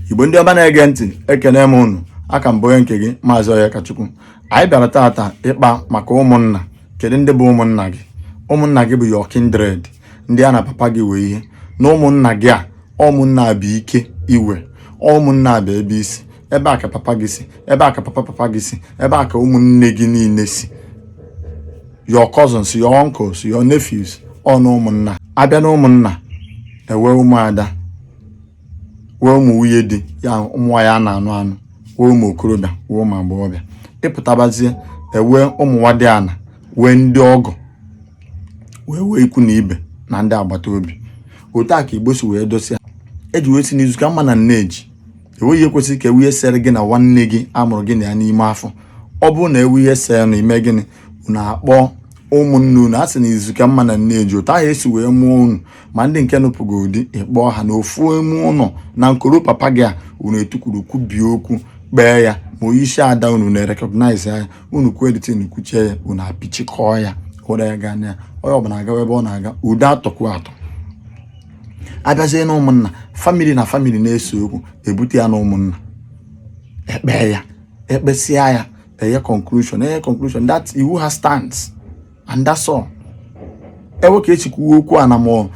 Igbo ndị ọma na-ege ntị, ekene m unu. Aka m bụ onye nke gị Maazị Oyekachukwu. Anyị bịara taata ịkpa maka ụmụnna. Kedu ndị bụ ụmụnna gị? Ụmụnna gị bụ your kindred, ndị a na papa gị wee ihe. Na ụmụnna gị a, ụmụnna bụ ike iwe. Ụmụnna bụ ebe isi. Ebe a ka papa gị si, ebe a ka papa gị si, ebe a ka ụmụnne gị niile si. Your cousins, your uncles, your nephews, ọnụ ụmụnna. Abịa na ụmụnna, ewe ụmụada, wee ụmụ nwunye di ya, ụmụ ya na-anụ anụ, wee ụmụ okorobịa, wee ụmụ agbọghọbịa. Ịpụtabazie ewe ụmụ nwadị ana, wee ndị ọgọ, wee ikwu na ibe na ndị agbata obi. Otu a ka Igbo si wee dosia. Eji wee si n'izu ka mma na nneji. Ewe ihe kwesịrị ka ewe ihe sere gị na nwanne gị amụrụ gị na ya n'ime afọ. Ọ bụrụ na ewe ihe sere na ime gịnị, unu akpọ ụmụnne unu asị na izu ka mma na nneji. Otu ahụ esi wee mụọ unu, ma ndị nke nụpụgo ụdị ịkpọ ha na ofu emu ụnọ na nkoro papa gị a unu etukwuru kwubie okwu kpee ya. Ma onyeisi ada unu na-recognize ya, unu kweditin kwuchie ya, unu apịchikọọ ya, ụra ya gaa na ya. Onye ọbụla aga ebe ọ na-aga, udo atọkwu atọ. Abịazie na ụmụnna, famili na famili na-ese okwu, ebute ya na ụmụnna, ekpe ya, ekpesịa ya, eye conclusion that iwu ha stands, and that's all. Ewe ka echikwuo okwu a na ma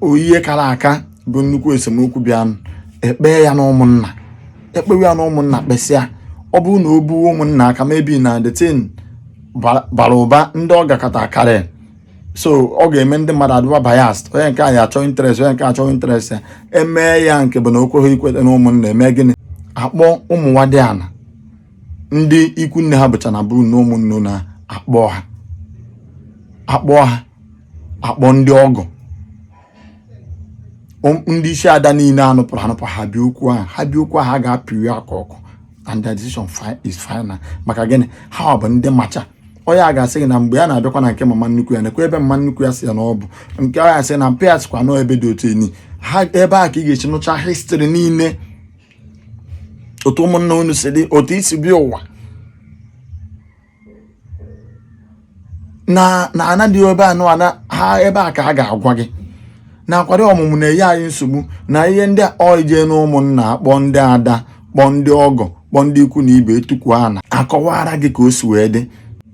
oyihe kara aka bụ nnukwu esemokwu bịa, ekpe ya na ụmụnna, ekpewe ya na ụmụnna kpesịa. Ọ bụrụ na o buo ụmụnna aka mebi na the thing bara ụba, ndị ọ gakọta akarị, so ọ ga-eme ndị mmadụ adịba biased. Onye nke anyị achọ interest, onye nke achọ interest ya, emee ya nke bụ na okweghị ikweta na ụmụnna, eme gịnị, akpọ ụmụ nwadị ana, ndị ikwu nne ha bụcha na bụ na ụmụnne na akpọ ha, akpọ ndị ọgọ, ndị isi ada niile anụpụrụ ha bịa okwu ahụ, ha ga-apịrị aka ọkụ, and the decision is final. Maka gịnị, ha bụ ndị macha. Onye a ga-asị gị na mgbe ya na-abịakwa na nke mama nnukwu ya, nekwa ebe mama nnukwu ya si ya na ọ bụ nke ọ ya sị na mpe ya sikwa nọ ebe dị otu eni, ha ebe a ka ị ga-echi nụcha history niile, otu ụmụnna unu si dị, otu isi bịa ụwa na anadị ebe anụ ana ha. Ebe a ka ha ga-agwa gị na akwado ọmụmụ na-enye anyị nsogbu, na ihe ndị ije na ụmụnna, akpọ ndị ada, kpọọ ndị ọgọ, kpọọ ndị ikwu na ibe, etukwu ana, akọwara gị ka o si wee dị.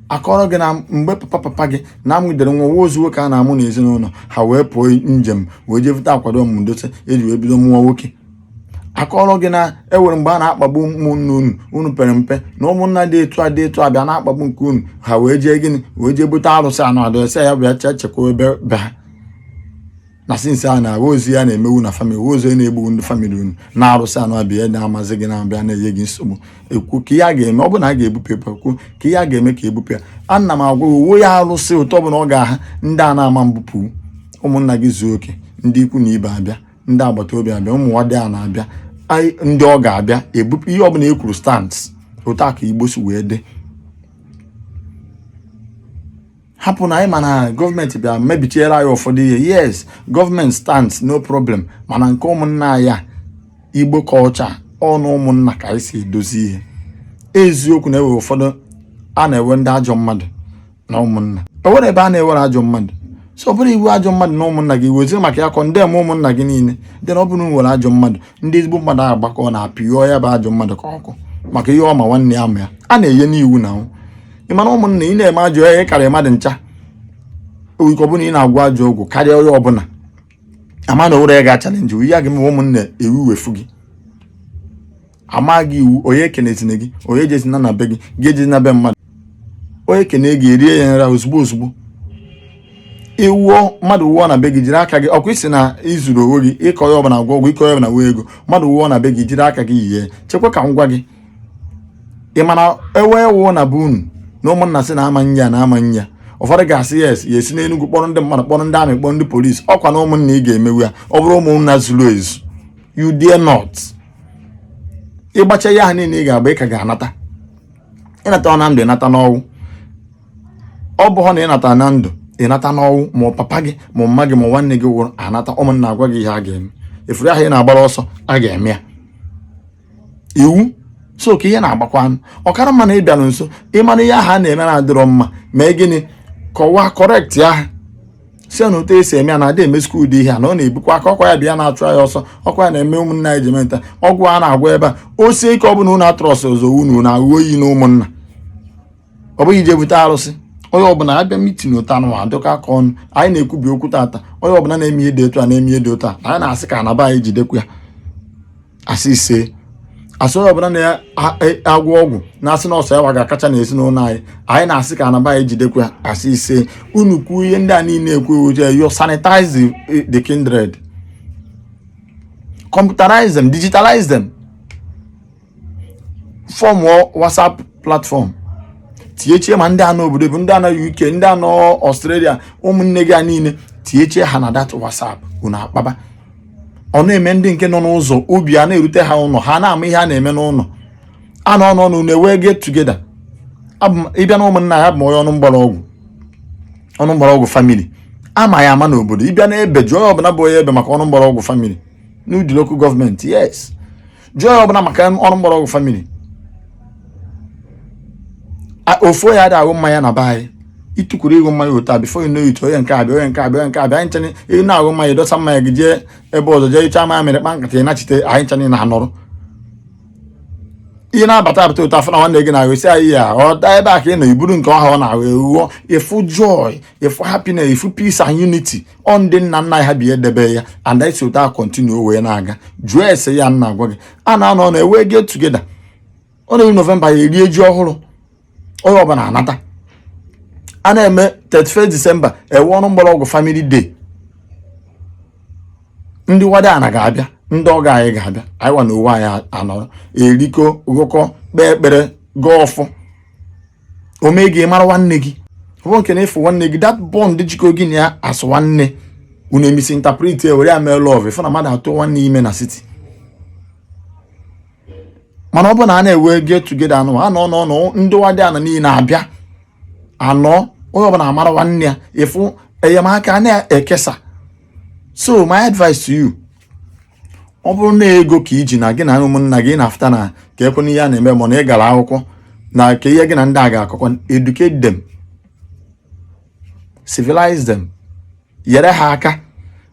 Akọrọ gị na mgbe papa gị na amụdere nwa ozu nwoke a na-amụ n'ezinụlọ ha, wee pụọ njem wee jevụta akwado ọmụmụ dote eji wee bido mụọ nwoke. Akọrọ gị na ewere mgbe a na-akpagbu ụmụnne unu pere mpe, na ụmụnna dị etu abịa na-akpagbu nke unu, ha wee jee gịnị, wee jee bute arụsị anụ adọsị ya bịa chekwa ebe be ha. Na sinsi a na ozi ya na-emewu na famili, ozi ya na-egbu ndị famili unu na arụsị anụ abịa na-amazi gị na-abịa na-enye gị nsogbu. Ekwu ka ihe a ga-eme, ọ bụ na a ga-ebupe ekwu ka ihe a ga-eme ka ebupe ya. Ana m agwa uwe ya arụsị ụtọ bụ na ọ ga-aha ndị a na-ama mbupụ. Ụmụnna gị zuo oke, ndị ikwu na ibe abịa, ndị agbata obi abịa, ụmụ nwadị a na-abịa, ndị ọ ga-abịa ebupụ ihe ọbụla e kwuru stands. Otu a ka Igbo si wee dị. Hapụ na anyị mana gọọmenti bịa mebichiere anyị ụfọdụ ihe. Yes, gọọmenti stands, no problem, mana nke ụmụnna ya, Igbo culture, ọnụ ụmụnna ka anyị si edozi ihe. Eziokwu na ewe ụfọdụ a na-ewe ndị ajọ mmadụ na ụmụnna, ewere ebe a na-ewere ajọ mmadụ, so ọ bụrụ iwu ajọ mmadụ na ụmụnna gị, wezie maka ya kọndem ụmụnna gị niile. Dị na ọ bụrụ nwere ajọ mmadụ, ndị ezigbo mmadụ ahụ agbakọ na apịọ ya bụ ajọ mmadụ ka ọkụ maka ihe ọma nwanne ya ma ya a na-enye n'iwu na nwụ. Ịmana ụmụnna ị na-eme ajọ ya karịa mmadụ ncha, owike ọbụla ị na-agwa ajọ ọgwụ karịa onye ọbụla, ama na owere ya ga-achalenji ihe a ga-eme ụmụnna ewiwefu gị. Ama gị iwu, onye ekenezina gị, onye jezina na be gị, ga-ejezina be mmadụ, onye kene gị erie ya nra ozugbo. Iwuo mmadụ wuo na be gị, jiri aka gị, ọkwa isi na izuru onwe gị, ịkọ ya ọbụla gwa ọgwụ, ịkọ ya ọbụla wee ego. Mmadụ wuo na be gị, jiri aka gị yie, chekwa ka m gwa gị. Ị mana ewe wuo na be unu na ụmụnna sị na ama nya na ama nya, ụfọdụ ga-asị yes, ya esi n'Enugu kpọrọ ndị mmadụ, kpọrọ ndị amị, kpọrọ ndị polisi. Ọkwa na ụmụnna ị ga-emewu ya. Ọ bụrụ ụmụnna zuru ezu, you dare not. Ịgbacha ya ha niile ị ga-agba, ị ka ga-anata. Ịnata na ndụ, ịnata n'ọnwụ. Ọ bụghọ na ịnata na ndụ, ịnata n'ọnwụ. Ma papa gị, ma mma gị, ma nwanne gị nwụrụ, anata. Ụmụnna agwa gị ihe a ga-eme. Efuru ahụ ị na-agbara ọsọ, a ga-eme ya. Iwu so ka ihe na-agbakwa anụ. Ọkara mma na ịbịanụ nso, ịmana ihe ahụ a na-eme na-adịrọ mma, mee gịnị, kọwaa correct ya, si na otu esi eme ya na-adị eme skuul dị ihe a na ọ na-ebukwa aka ọkwa ya bịa na-achụ ya ọsọ, ọkwa ya na-eme ụmụnna ya ejimenta ọgwụ a na-agwa ebe a o sie ike ọ bụla unu atụrọsị ụzọ unu na-aghọ oyi na ụmụnna, ọ bụghị ije bute arụsị. Onye ọbụla abịa mitin ụta anụmanụ dịka aka ọnụ anyị na-ekwubi okwu tata, onye ọbụla na-eme ihe dị etu a na-eme ihe dị otu a anyị na-asị ka anaba anyị jidekwa ya asị ise, asị onye ọbụla na-agwọ ọgwụ na-asị na ọsọ ya wa ga-akacha na ezinụlọ anyị na-asị ka anaba anyị jidekwa ya asị ise. Unu kwuo ihe ndị a niile ekwu uche you sanitize the kindred, computerize them, digitalize them, form WhatsApp platform, tinyechie ma ndị anọ obodo bụ ndị anọ UK, ndị anọ Australia, ụmụnne gị a niile tinyechie ha na dat WhatsApp unu akpaba. Ọ na-eme ndị nke nọ n'ụzọ obi a na-erute ha ụlọ, ha na-ama ihe a na-eme n'ụlọ, a nọ n'ọnụ na-ewe get together. Ịbịa na ụmụnna ya bụ onye ọnụ mgbọrọgwụ family ama ya ama n'obodo, ịbịa na ebe jụọ ya ọbụla bụ onye ebe maka ọnụ mgbọrọgwụ family n'ụdị local gọọmenti, yes, jụọ ya ọbụla maka ọnụ mgbọrọgwụ family. Ofu ya dị ahụ mmanya na be anyị, ịtụkwuru ịghụ mmanya otu a before you know it, onye nke abịa onye nke abịa onye nke abịa, anyị nchani ị na-aghụ mmanya dosa mmanya gị jee ebe ọzọ jee ịcha mmanya mere kpa nkata ị nachite anyị nchani na-anọrọ. Ihe na-abata otu afọ na nwanne gị na-aghụ isi anyị ya ọ da ebe a ka ị nọ iburu nke ọha ọ na-aghụ ewuo efu joy, efu happiness, efu peace and unity. Ọ ndị nna nna ha bi edebe ya and esi otu a continue wee na-aga. Jụọ ese ya nna agwa gị a na-anọ na-ewe get together. Ọ na-eru November ya erie ji ọhụrụ, onye ọbụla anata. A na-eme 31 December ewe ọnụ mgbọrọgwụ family day. Ndị wada ana ga-abịa, ndị ọga anyị ga-abịa, anyị wa na owe anyị anọrọ eriko ụgụkọ kpee ekpere gọọ ọfụ ome gị mara nwanne gị bụ nke na-efu nwanne gị, that bond jikọ gị na ya asụ nwanne unu emisi interpret were ya mee love ife na mmadụ atụ nwanne ime na city. Mana ọ bụ na a na-ewe get together anụ anọ ndị wada ana niile abịa anọ, onye ọbụla amara nwanne ya efu enyemaka na-ekesa. So my advice to you, ọ bụrụ na ego ka iji na gị na ụmụnna gị na-afụta na ka ekwe n'ihe a na-eme ma na ị gara akwụkwọ na ka ihe gị na ndị a ga-akọkọ, educate them, civilize them, nyere ha aka.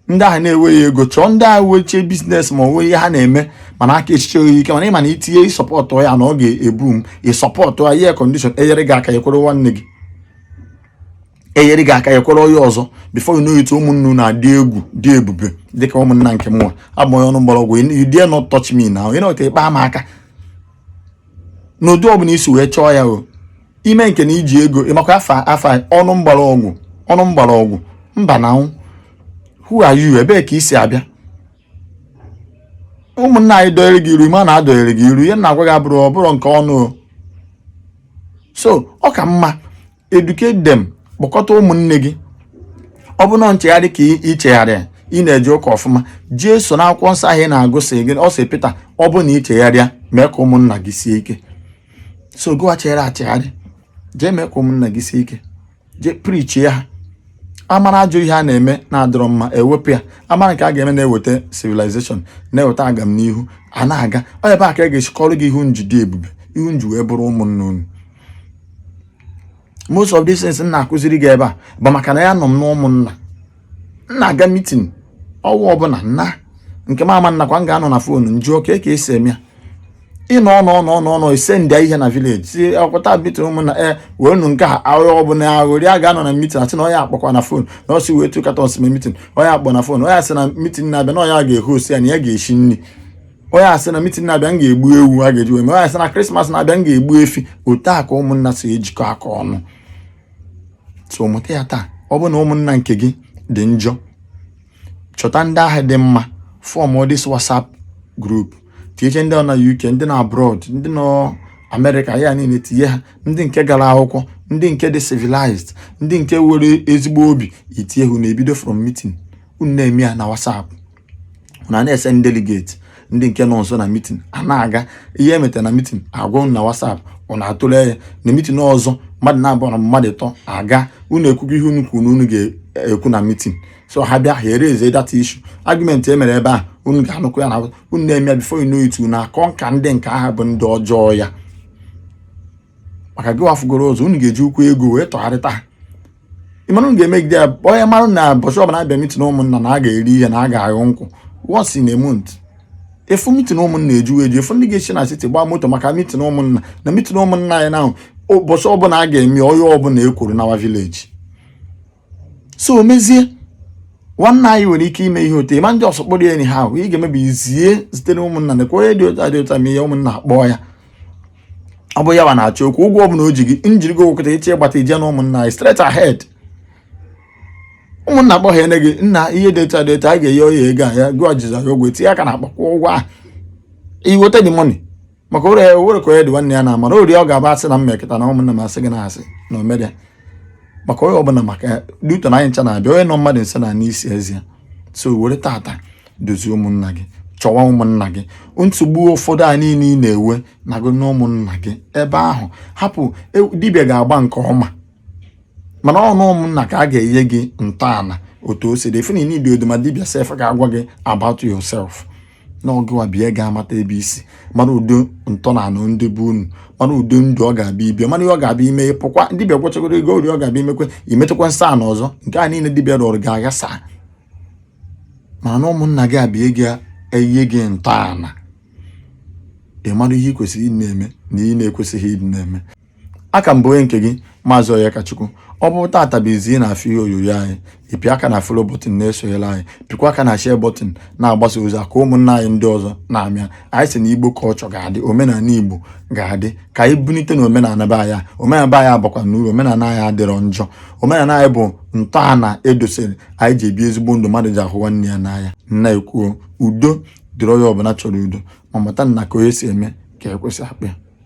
Ndị ahụ na-enweghị ego chọọ ndị ahụ wechie biznes ma onwe ihe ha na-eme mana aka echiche oyi ike, mana ịma na itinye ịsọpọtụ ya na ọ ga-ebu ịsọpọtụ ya ihe kọndishọn enyere gị aka ekwere nwanne gị, enyere gị aka ekwere onye ọzọ before you know it. Ụmụnnu na-adị egwu dị ebube dịka ụmụnna nke mụnwa abụ onye ọnụ mgbọrọgwụ, you dare not touch me now, ị na-ete ịkpa m aka n'ụdị ọbụla isi wee chọọ ya o ime nke na iji ego ịmakwa afa ọnụ mgbọrọgwụ mba na who are you, ebee ka isi abịa? Ụmụnna anyị doere gị iru ma na-adọnyere gị iru, ihe na-agwa gị abụrụ ọbụrụ nke ọnụ. So ọ ka mma educate them, kpọkọta ụmụnne gị. Ọ bụ na nchegharị ka ichegharịa ị na-eje ụka ọfụma, jee so n'akwụkwọ nsọ ahụ ị na-agụsị gị, ọ sị Pita ọ bụ na ichegharịa mee ka ụmụnna gị sie ike. So gụwa achegharị jee mee ka ụmụnna gị sie ike, jee preach ya. Amara ajọ ihe a na-eme na-adọrọ mma ewepụ ya, amara nke a ga-eme na-eweta civilization, na-eweta agamnihu a na-aga. Ọ ebe a ka a ga-echikọrọ gị ihu nji dị ebube, ihu nji wee bụrụ ụmụnna unu. Most of these things na-akụziri gị ebe a bụ maka na ya nọ m n'ụmụnna. Nna aga meeting ọwa ọbụla nna nke m ama nnakwa m ga-anọ na fonu njụọ ka esi eme ya. Ịnọ ise ndị ihe na village si akwụta meeting ụmụnna wee nụ nke a ahụ ọbụla aghụrị a ga-anọ na meeting asị na onye akpọkwa na fonu na ọsị wee tụkata ọsịme meeting onye akpọ na fonu, onye asị na meeting na-abịa na onye ga-ehost ya na ya ga-eshi nri, onye asị na meeting na-abịa m ga-egbu ewu a ga-eji wee, onye asị na Christmas na-abịa m ga-egbu efi. Otu a ka ụmụnna si ejikọ aka ọnụ. So mụta ya taa. Ọ bụ na ụmụnna nke gị dị njọ, chọta ndị ahụ dị mma, form this WhatsApp group, tinye ndị nọ na UK, ndị na abroad, ndị nọ America, ya niile tinye ha, ndị nke gara akwụkwọ, ndị nke dị civilized, ndị nke were ezigbo obi, itinye ha na-ebido from meeting. Unu na-eme ya na WhatsApp, unu na-ese delegate ndị nke nọ nso na meeting a na-aga ihe emeta na meeting agwa unu na WhatsApp, unu atụle ya na meeting ọzọ mmadụ na-abụọ na mmadụ ịtọ aga, unu ekwugo ihe unu kwuru unu ga-ekwu na meeting. So ha bịa ha ereze data issue argument emere ebe a, unu ga-anụkwu ya na unu na-eme before you know it, unu akọ nka ndị nke aha bụ ndị ọjọọ ya. Maka gị wafugoro ụzọ unu ga-eji ukwu ego wee tọgharịta ha. ịmanụ ga-emegide ya onye marụ na ụbọchị ọbụla abịa mitin ụmụnna na a ga-eri ihe na a ga-aghọ nkwụ once in a month. Efu mitin ụmụnna ejuwe eju, efu ndị ga-echi na siti gbaa moto maka mitin ụmụnna na mitin ụmụnna anyị na ụbọchị ọbụla a ga-eme onye ọbụla ekwuru nawa vileji. So mezie nwanne anyị nwere ike ime ihe otu ịma ndị ọsọ kpọrọ enyi ha ahụ ị ga-emebi izie zitere ụmụnna na ekwe onye dị ụta ma ihe ụmụnna akpọọ ya ọ bụ ya wa na-achọ okwu ụgwọ ọbụla o ji gị njiri gị okwute iche ịgbata ije na ụmụnna anyị straight ahead. Ụmụnna akpọ ha ene gị nna ihe dị ụta a ga-enye onye ego a ya gụọ jiza ya ogwe tinye aka na akpakwa ụgwọ ahụ iweta dị mọni maka owere ka onye dị nwanne ya na amara ori ọ ga-aba asị na mmekịta na ụmụnna m asị gị na asị na omedia maka onye ọbụla maka duto na anyị ncha na-abịa onye nọ mmadụ nso na n'isi ezie. So were tata dozie ụmụnna gị, chọwa ụmụnna gị. Nsogbu ụfọdụ a niile ị na-ewe na gụ na ụmụnna gị ebe ahụ hapụ dibịa ga-agba nke ọma mana ọnụ ụmụnna ka a ga-enye gị ntọala otu o si dị. Ifeanyi need odo ma dibịa sef ga-agwa gị about yourself n'ọgụwa bịa ga-amata ebe isi mara udo ntọala ndị bụ unu mara udo ndụ ọ ga-abịa ibia mana ihe ọ ga-abịa ime pụkwa dibịa gwachagoro ego ori ọ ga-abịa imekwe imetụkwa nsọ na ọzọ nke a niile dibịa rụrụ ga-aghasa mana na ụmụnna gị abịa ga-enye gị ntọala ị mara ihe ị kwesịrị ịdị na-eme na ihe na-ekwesịghị ịdị na-eme. Aka m bụ onye nke gị Maazị Onyekachukwu. Ọ bụ tata bụ izi na-afụ ihe onyonyo anyị ịpị aka na follow button na-esonyere anyị pịkwa aka na share button na-agbasa ozi aka ụmụnna anyị ndị ọzọ na-amịa. Anyị sị na Igbo culture ga-adị, omenala Igbo ga-adị ka anyị bunite na omenala be anyị. Omenala be anyị abakwa n'uru, omenala anyị adịrọ njọ. Omenala anyị bụ ntọala edosere anyị ji ebi ezigbo ndụ mmadụ ji ahụ nwanne ya n'anya. Nna ekwuo udo dịrị onye ọbụla chọrọ udo ma mata na ka onye si eme ka ekwesị akpa ya.